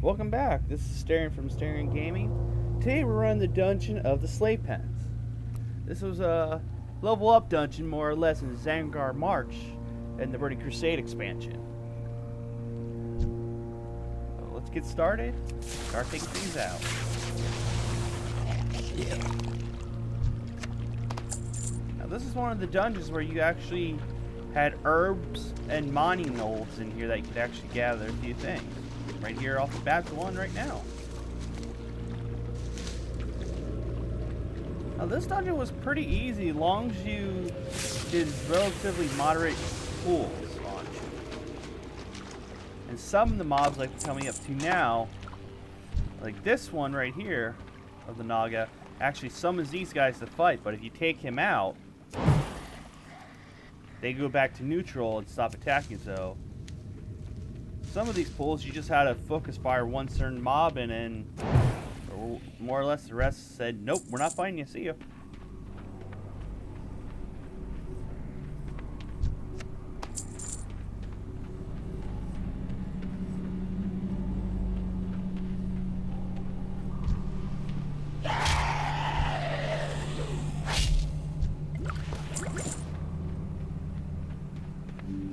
Welcome back. This is Staring from Staring Gaming. Today we're running the dungeon of the Slave Pens. This was a level up dungeon, more or less, in Zangar March and the Burning Crusade expansion. So let's get started. Start taking things out. Now this is one of the dungeons where you actually had herbs and mining nodes in here that you could actually gather a few things. Right here off the bat's one right now. Now this dungeon was pretty easy as long as you did relatively moderate pulls on it. And some of the mobs like coming up to now, like this one right here of the Naga, actually summons these guys to fight, but if you take him out, they go back to neutral and stop attacking. So some of these pulls, you just had to focus fire one certain mob, and then more or less the rest said, nope, we're not fighting you, see ya.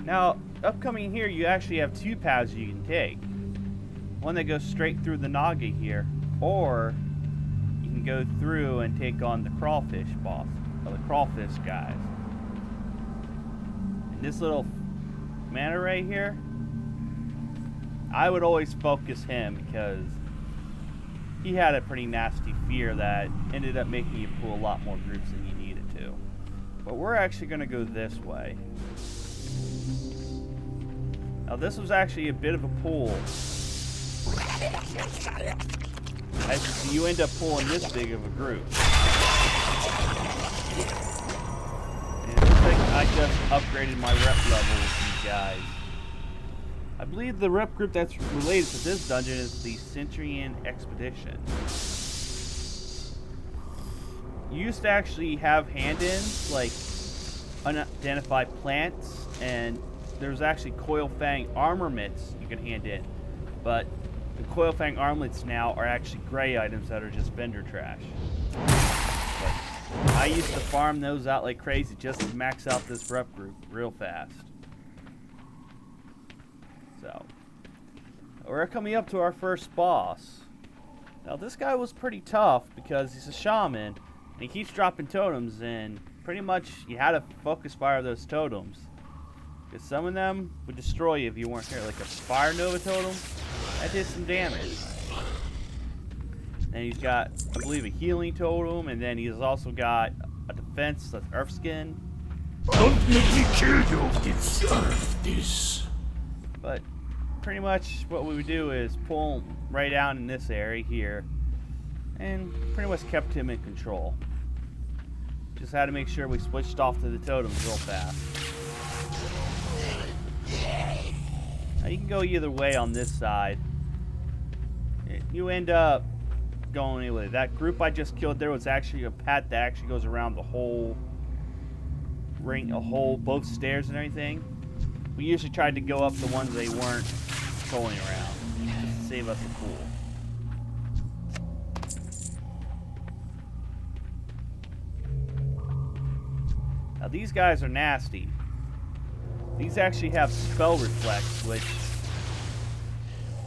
Now, upcoming here, you actually have two paths you can take. One that goes straight through the Naga here, or you can go through and take on the crawfish boss, or the crawfish guys. And this little mana right here, I would always focus him because he had a pretty nasty fear that ended up making you pull a lot more groups than you needed to. But we're actually going to go this way. Now this was actually a bit of a pull. As you see, you end up pulling this big of a group. And it looks like I just upgraded my rep level with these guys. I believe the rep group that's related to this dungeon is the Centurion Expedition. You used to actually have hand-ins, like unidentified plants, and there's actually Coil Fang armaments you can hand in, but the Coil Fang armlets now are actually gray items that are just vendor trash. But I used to farm those out like crazy just to max out this rep group real fast. So, we're coming up to our first boss. Now this guy was pretty tough because he's a shaman, and he keeps dropping totems, and pretty much you had to focus fire those totems. Because some of them would destroy you if you weren't here. Like a Fire Nova totem, that did some damage. And he's got, I believe, a healing totem, and then he's also got a defense that's Earth Skin. Don't make me kill you, deserve this. But pretty much what we would do is pull him right down in this area here, and pretty much kept him in control. Just had to make sure we switched off to the totems real fast. Now you can go either way on this side. You end up going anyway. That group I just killed there was actually a path that actually goes around the whole ring, both stairs and everything. We usually tried to go up the ones they weren't going around, just to save us a fool. Now these guys are nasty. These actually have Spell Reflect, which,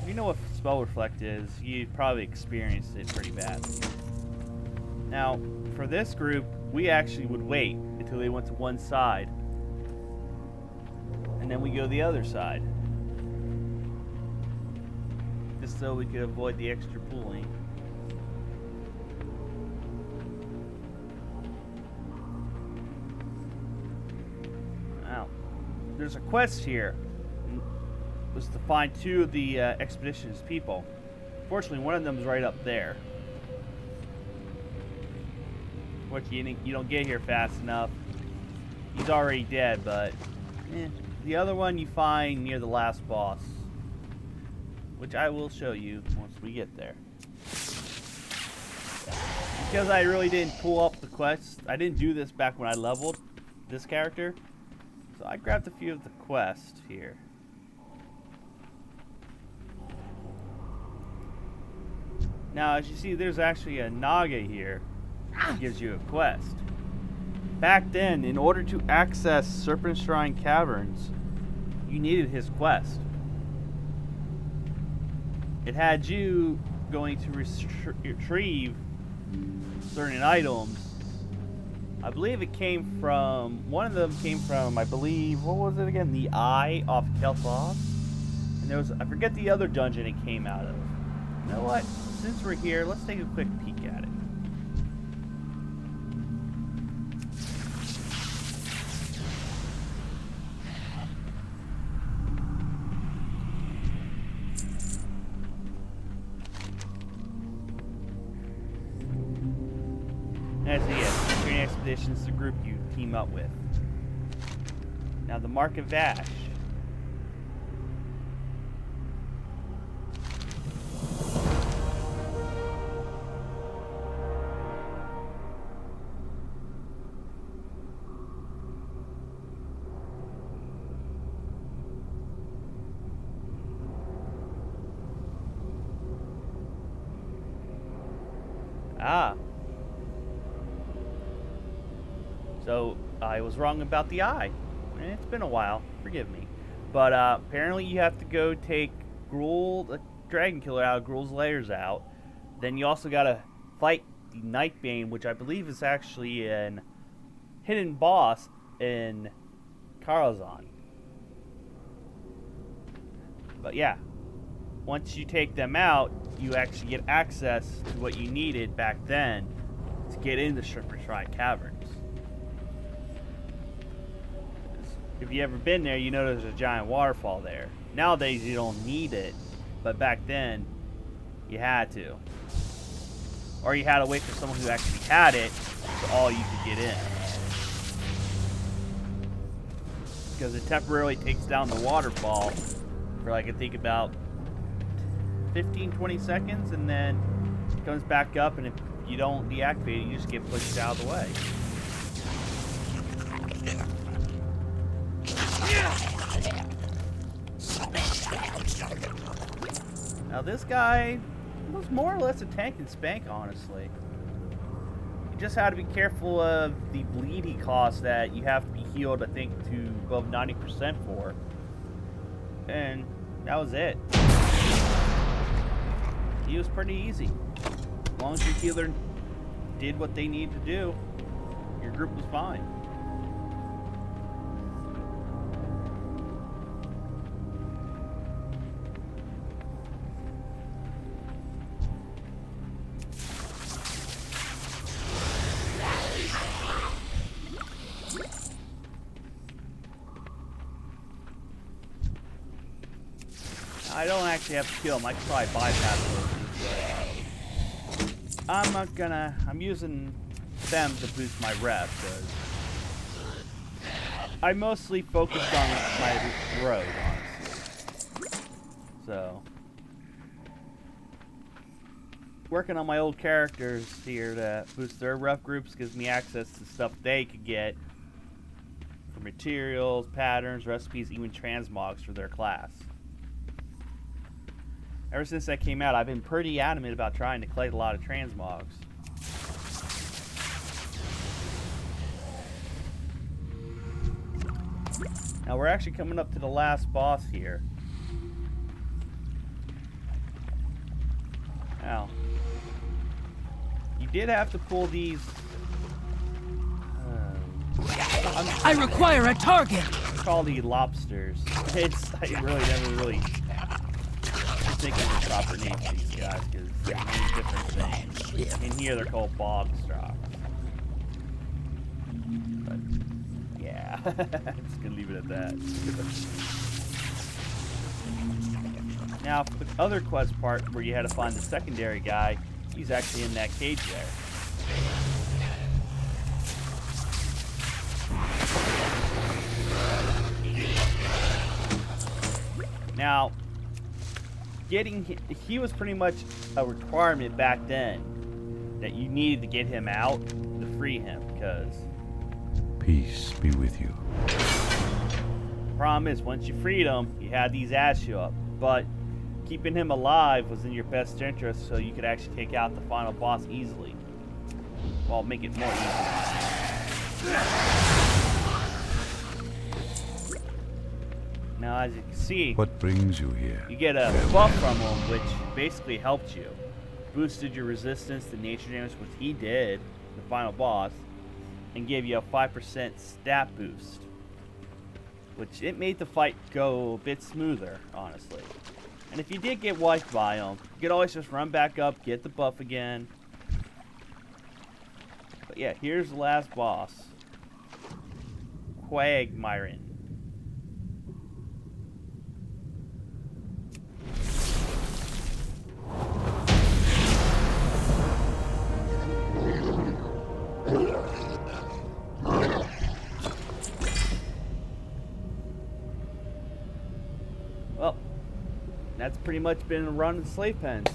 if you know what Spell Reflect is, you probably experienced it pretty badly. Now, for this group, we actually would wait until they went to one side, and then we go the other side, just so we could avoid the extra pulling. Now, there's a quest here. It was to find two of the expedition's people. Fortunately, one of them is right up there. Which you don't get here fast enough. He's already dead, but the other one you find near the last boss, which I will show you once we get there. Because I really didn't pull up the quests, I didn't do this back when I leveled this character. So I grabbed a few of the quests here. Now, as you see, there's actually a Naga here that gives you a quest. Back then, in order to access Serpent Shrine Caverns, you needed his quest. It had you going to retrieve certain items. I believe it came from, one of them came from, I believe, what was it again? The Eye off Kel'Thas. And there was, I forget the other dungeon it came out of. You know what? Since we're here, let's take a quick peek at it. As yes, training expedition is the group you team up with. Now the Mark of Vash. Ah. So, I was wrong about the eye. It's been a while. Forgive me. But, apparently you have to go take Gruul, the dragon killer, out of Gruul's layers out. Then you also gotta fight the Nightbane, which I believe is actually an hidden boss in Karazhan. But yeah. Once you take them out, you actually get access to what you needed back then to get into Serpent Shrine Caverns. If you ever been there, you know there's a giant waterfall there. Nowadays you don't need it, but back then you had to. Or you had to wait for someone who actually had it so all you could get in. Because it temporarily takes down the waterfall for like I think about 15-20 seconds, and then it comes back up, and if you don't deactivate it, you just get pushed out of the way. Now this guy was more or less a tank and spank, honestly. You just had to be careful of the bleed he costs that you have to be healed, I think, to above 90% for. And that was it. He was pretty easy. As long as your healer did what they needed to do, your group was fine. I don't actually have to kill him. I can probably bypass those. I'm not gonna. I'm using them to boost my rep because I mostly focused on my road, honestly. So, working on my old characters here to boost their rep groups gives me access to stuff they could get for materials, patterns, recipes, even transmogs for their class. Ever since that came out, I've been pretty adamant about trying to collect a lot of transmogs. Now we're actually coming up to the last boss here. Now, you did have to pull these... I require a target! Call these lobsters. I really never really... thinking of the proper name for these guys because they mean different things. In here they're called bog strops. But yeah, I'm just gonna leave it at that. Now for the other quest part where you had to find the secondary guy, he's actually in that cage there. Now he was pretty much a requirement back then that you needed to get him out to free him, because Peace be with you. the problem is once you freed him, you had these ads show up. But keeping him alive was in your best interest so you could actually take out the final boss easily. Well, make it more easy. Now, as you can see, What brings you here? you get a buff from him, which basically helped you. Boosted your resistance to nature damage, which he did, the final boss, and gave you a 5% stat boost. Which it made the fight go a bit smoother, honestly. And if you did get wiped by him, you could always just run back up, get the buff again. But yeah, here's the last boss. Quagmiren. Well, that's pretty much been a run of the Slave Pens.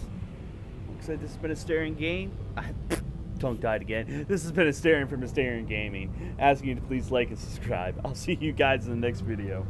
Looks like this has been a Mysterian game. Tongue died again. This has been a Mysterian from Mysterian Gaming. Asking you to please like and subscribe. I'll see you guys in the next video.